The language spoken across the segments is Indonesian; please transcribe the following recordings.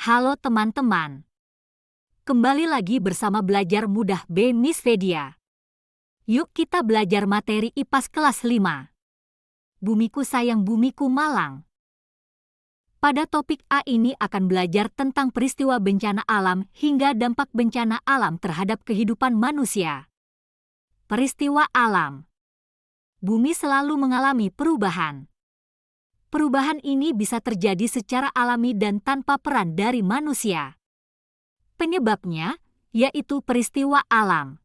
Halo teman-teman, kembali lagi bersama Belajar Mudah by Miss Vedia. Yuk kita belajar materi IPAS kelas 5. Bumiku sayang bumiku malang. Pada topik A ini akan belajar tentang peristiwa bencana alam hingga dampak bencana alam terhadap kehidupan manusia. Peristiwa alam. Bumi selalu mengalami perubahan. Perubahan ini bisa terjadi secara alami dan tanpa peran dari manusia. Penyebabnya yaitu peristiwa alam.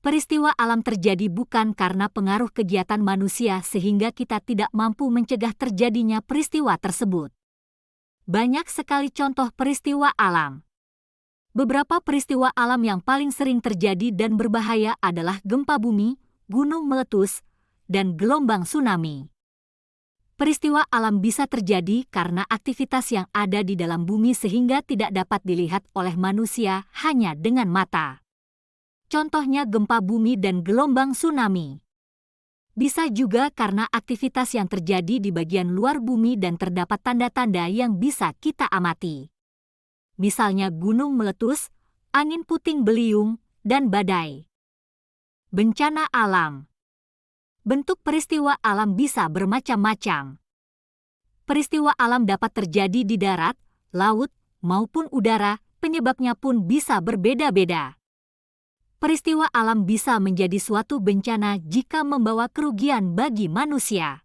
Peristiwa alam terjadi bukan karena pengaruh kegiatan manusia sehingga kita tidak mampu mencegah terjadinya peristiwa tersebut. Banyak sekali contoh peristiwa alam. Beberapa peristiwa alam yang paling sering terjadi dan berbahaya adalah gempa bumi, gunung meletus, dan gelombang tsunami. Peristiwa alam bisa terjadi karena aktivitas yang ada di dalam bumi sehingga tidak dapat dilihat oleh manusia hanya dengan mata. Contohnya gempa bumi dan gelombang tsunami. Bisa juga karena aktivitas yang terjadi di bagian luar bumi dan terdapat tanda-tanda yang bisa kita amati. Misalnya gunung meletus, angin puting beliung, dan badai. Bencana alam. Bentuk peristiwa alam bisa bermacam-macam. Peristiwa alam dapat terjadi di darat, laut, maupun udara, penyebabnya pun bisa berbeda-beda. Peristiwa alam bisa menjadi suatu bencana jika membawa kerugian bagi manusia.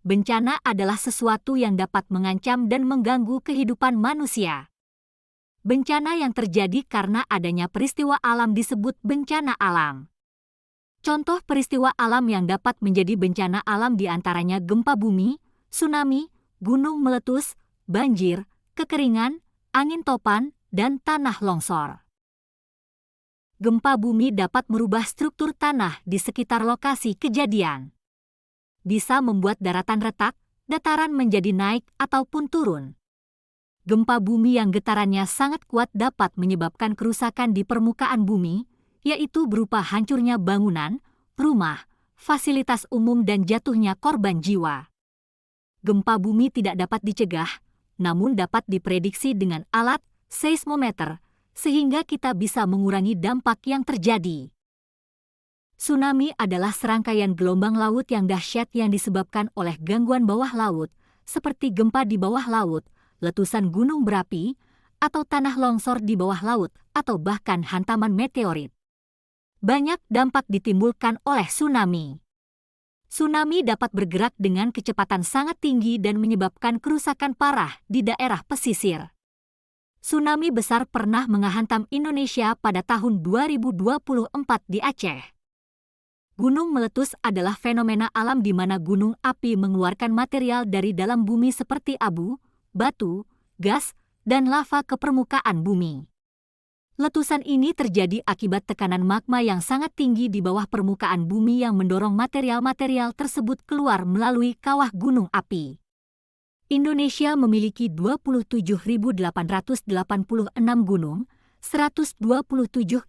Bencana adalah sesuatu yang dapat mengancam dan mengganggu kehidupan manusia. Bencana yang terjadi karena adanya peristiwa alam disebut bencana alam. Contoh peristiwa alam yang dapat menjadi bencana alam diantaranya gempa bumi, tsunami, gunung meletus, banjir, kekeringan, angin topan, dan tanah longsor. Gempa bumi dapat merubah struktur tanah di sekitar lokasi kejadian. Bisa membuat daratan retak, dataran menjadi naik ataupun turun. Gempa bumi yang getarannya sangat kuat dapat menyebabkan kerusakan di permukaan bumi, yaitu berupa hancurnya bangunan, rumah, fasilitas umum dan jatuhnya korban jiwa. Gempa bumi tidak dapat dicegah, namun dapat diprediksi dengan alat seismometer, sehingga kita bisa mengurangi dampak yang terjadi. Tsunami adalah serangkaian gelombang laut yang dahsyat yang disebabkan oleh gangguan bawah laut, seperti gempa di bawah laut, letusan gunung berapi, atau tanah longsor di bawah laut, atau bahkan hantaman meteorit. Banyak dampak ditimbulkan oleh tsunami. Tsunami dapat bergerak dengan kecepatan sangat tinggi dan menyebabkan kerusakan parah di daerah pesisir. Tsunami besar pernah menghantam Indonesia pada tahun 2024 di Aceh. Gunung meletus adalah fenomena alam di mana gunung api mengeluarkan material dari dalam bumi seperti abu, batu, gas, dan lava ke permukaan bumi. Letusan ini terjadi akibat tekanan magma yang sangat tinggi di bawah permukaan bumi yang mendorong material-material tersebut keluar melalui kawah gunung api. Indonesia memiliki 27.886 gunung, 127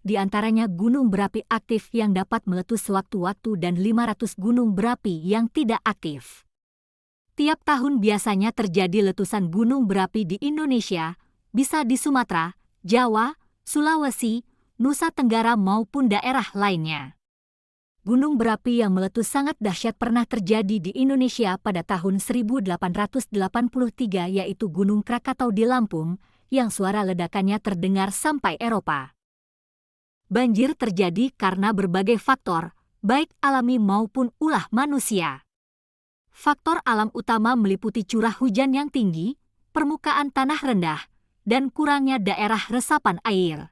diantaranya gunung berapi aktif yang dapat meletus sewaktu-waktu dan 500 gunung berapi yang tidak aktif. Tiap tahun biasanya terjadi letusan gunung berapi di Indonesia, bisa di Sumatera, Jawa, Sulawesi, Nusa Tenggara maupun daerah lainnya. Gunung berapi yang meletus sangat dahsyat pernah terjadi di Indonesia pada tahun 1883 yaitu Gunung Krakatau di Lampung, yang suara ledakannya terdengar sampai Eropa. Banjir terjadi karena berbagai faktor, baik alami maupun ulah manusia. Faktor alam utama meliputi curah hujan yang tinggi, permukaan tanah rendah, dan kurangnya daerah resapan air.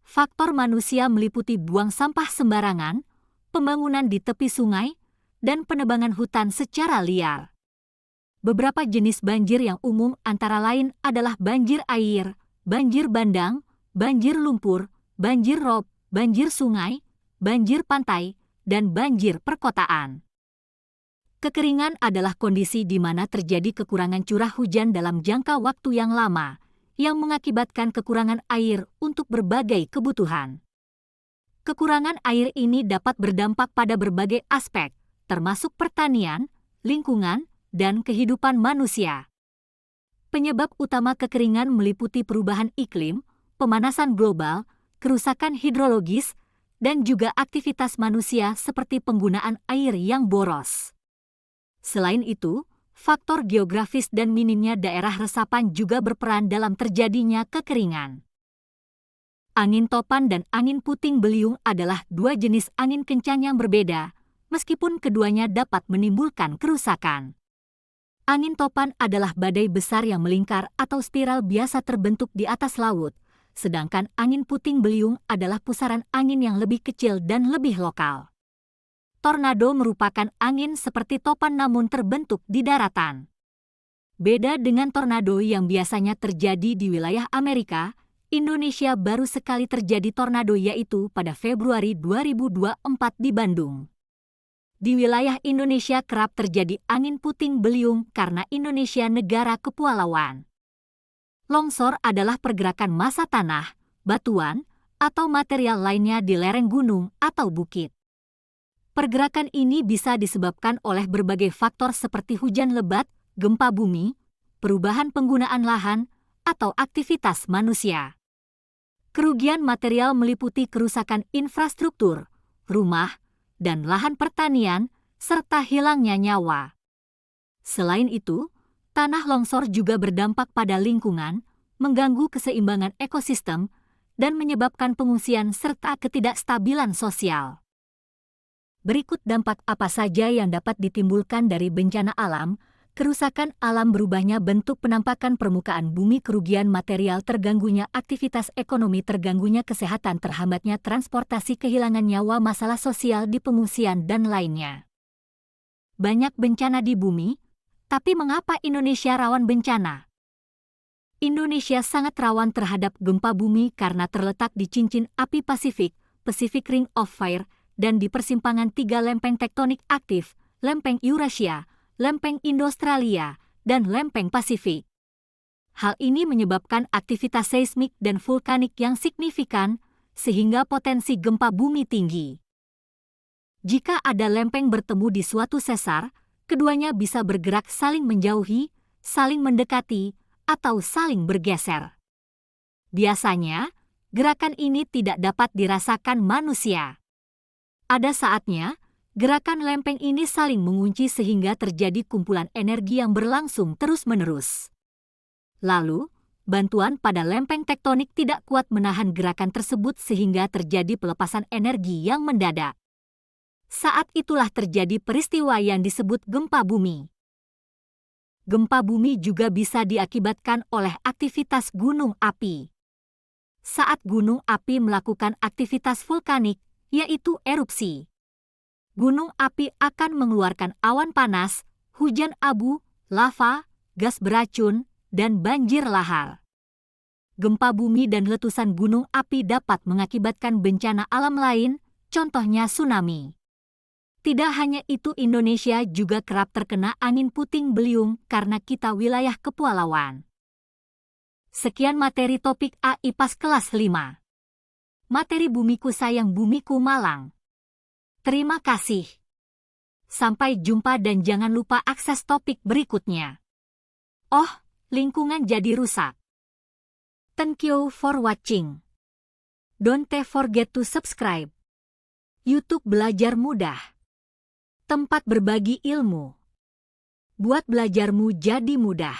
Faktor manusia meliputi buang sampah sembarangan, pembangunan di tepi sungai, dan penebangan hutan secara liar. Beberapa jenis banjir yang umum antara lain adalah banjir air, banjir bandang, banjir lumpur, banjir rob, banjir sungai, banjir pantai, dan banjir perkotaan. Kekeringan adalah kondisi di mana terjadi kekurangan curah hujan dalam jangka waktu yang lama, yang mengakibatkan kekurangan air untuk berbagai kebutuhan. Kekurangan air ini dapat berdampak pada berbagai aspek, termasuk pertanian, lingkungan, dan kehidupan manusia. Penyebab utama kekeringan meliputi perubahan iklim, pemanasan global, kerusakan hidrologis, dan juga aktivitas manusia seperti penggunaan air yang boros. Selain itu, faktor geografis dan minimnya daerah resapan juga berperan dalam terjadinya kekeringan. Angin topan dan angin puting beliung adalah dua jenis angin kencang yang berbeda, meskipun keduanya dapat menimbulkan kerusakan. Angin topan adalah badai besar yang melingkar atau spiral biasa terbentuk di atas laut, sedangkan angin puting beliung adalah pusaran angin yang lebih kecil dan lebih lokal. Tornado merupakan angin seperti topan namun terbentuk di daratan. Beda dengan tornado yang biasanya terjadi di wilayah Amerika, Indonesia baru sekali terjadi tornado yaitu pada Februari 2024 di Bandung. Di wilayah Indonesia kerap terjadi angin puting beliung karena Indonesia negara kepulauan. Longsor adalah pergerakan massa tanah, batuan, atau material lainnya di lereng gunung atau bukit. Pergerakan ini bisa disebabkan oleh berbagai faktor seperti hujan lebat, gempa bumi, perubahan penggunaan lahan, atau aktivitas manusia. Kerugian material meliputi kerusakan infrastruktur, rumah, dan lahan pertanian, serta hilangnya nyawa. Selain itu, tanah longsor juga berdampak pada lingkungan, mengganggu keseimbangan ekosistem, dan menyebabkan pengungsian serta ketidakstabilan sosial. Berikut dampak apa saja yang dapat ditimbulkan dari bencana alam. Kerusakan alam berubahnya bentuk penampakan permukaan bumi, kerugian material, terganggunya aktivitas ekonomi, terganggunya kesehatan, terhambatnya transportasi, kehilangan nyawa, masalah sosial di pengungsian, dan lainnya. Banyak bencana di bumi, tapi mengapa Indonesia rawan bencana? Indonesia sangat rawan terhadap gempa bumi karena terletak di cincin api Pasifik, Pacific Ring of Fire, dan di persimpangan tiga lempeng tektonik aktif, lempeng Eurasia, lempeng Indo-Australia, dan lempeng Pasifik. Hal ini menyebabkan aktivitas seismik dan vulkanik yang signifikan, sehingga potensi gempa bumi tinggi. Jika ada lempeng bertemu di suatu sesar, keduanya bisa bergerak saling menjauhi, saling mendekati, atau saling bergeser. Biasanya, gerakan ini tidak dapat dirasakan manusia. Ada saatnya, gerakan lempeng ini saling mengunci sehingga terjadi kumpulan energi yang berlangsung terus-menerus. Lalu, bantuan pada lempeng tektonik tidak kuat menahan gerakan tersebut sehingga terjadi pelepasan energi yang mendadak. Saat itulah terjadi peristiwa yang disebut gempa bumi. Gempa bumi juga bisa diakibatkan oleh aktivitas gunung api. Saat gunung api melakukan aktivitas vulkanik, yaitu erupsi, gunung api akan mengeluarkan awan panas, hujan abu, lava, gas beracun, dan banjir lahar. Gempa bumi dan letusan gunung api dapat mengakibatkan bencana alam lain, contohnya tsunami. Tidak hanya itu, Indonesia juga kerap terkena angin puting beliung karena kita wilayah kepulauan. Sekian materi topik A IPAS kelas 5. Materi Bumiku Sayang Bumiku Malang. Terima kasih. Sampai jumpa dan jangan lupa akses topik berikutnya. Oh, lingkungan jadi rusak. Thank you for watching. Don't forget to subscribe. YouTube Belajar Mudah. Tempat berbagi ilmu. Buat belajarmu jadi mudah.